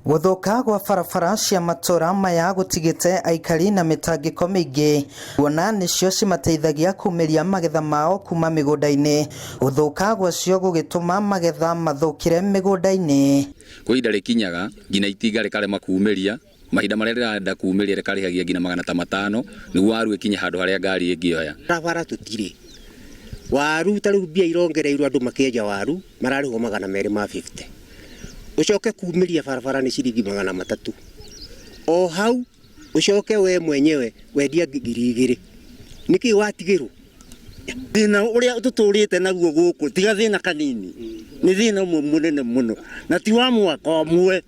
Guthuka gwa barabara cia matura maya gutigite aikari na mitangiko mingi kuona nicio cimateithagia kumiria magetha mao kuma migunda-ini. Guthuka gwacio gugituma magetha mathukire migunda-ini. Kuida rikinyaga ngina itinga rikarema kuumiria mahinda maria rirenda kuumiria rikarihagia ngina 500 niguo waru ikinya handu haria ngari ingioya. Barabara tutire waru tariu bia irongereirwo andu makienja waru mararihwo 250. Ucoke kuumiria barabara ni ciringi 300. O hau ucoke we mwenyewe wendia 2,000. Niki watigirwo thina uria tuturite naguo guku tiga thina kanini ni thina munene muno na ti wa mwaka omwe.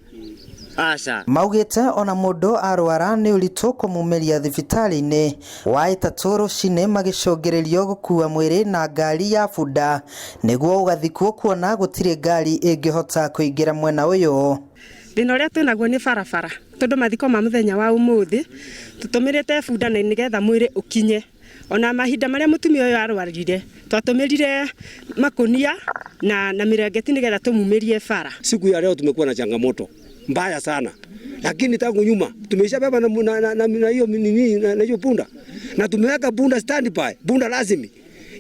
Asa maugite ona mundu arwara ni uritu kumumeria thibitari-ini wa itaturu cine magicongeririo gukua mwiri na ngari ya bunda niguo ugathikwo kuona gutire ngari ingihota kuingira mwena uyu. Thina uria twinaguo ni barabara tondu mathiko ma muthenya wa umuthi tutumirite bunda na nigetha mwiri ukinye. Ona mahinda maria mutumia uyu arwarire twatumirire makunia na mirengeti nigetha tumumirie bara. Siku ya leo tumekuwa na changamoto mbaya sana, lakini tangu nyuma tumeshabeba na hiyo nini na hiyo punda na tumeweka punda standby, punda lazimi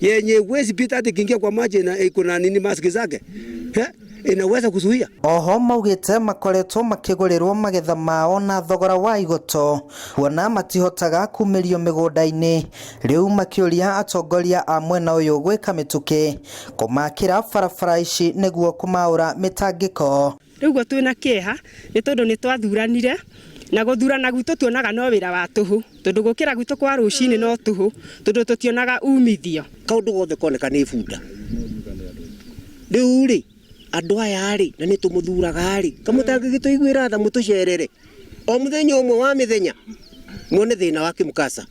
yenye uwezi pita hata kiingia kwa maji na iko na nini maski zake inaweza kuzuia. Oho maugite makoretwo makigurirwo magetha mao na thogora wa igoto kuona matihotaga kumirio migunda-ini. Riu makiuria atongoria a mwena uyu gwika mituki kumakira barabara ici niguo kumaura mitangiko. Riu go twina kieha ni tondu ni twathuranire na guthurana gwitu tuonaga no wira wa tuhu tondu gukira gwitu kwa rucini no tuhu tondu tutionaga umithio. Kaundu gothe koneka ni bunda riu ri andu aya ri na ni tumuthuraga ri kamutangigituiguira tha mutucerere o muthenya umwe wa mithenya muone thina wa kimukasa.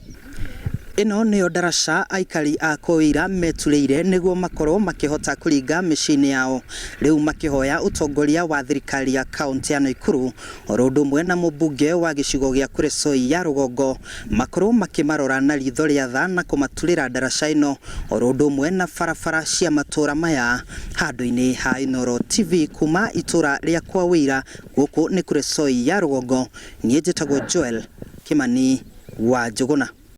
Ino niyo daraca aikari a Kuira metureire niguo makorwo makihota kuringa micini yao. Riu makihoya utongoria wa thirikari ya kaunti ya Nakuru orondo mwe na mubunge wa gicigo gia Kuresoi ya Rugongo makorwo makimarora na ritho ria tha na kumaturira daraca ino orondo mwe na barabara cia matura maya. Handu-ini ha Inooro TV kuma itura ria kwa Wira guku ni Kuresoi ya Rugongo. Nie njitagwo Joel Kimani wa Njuguna.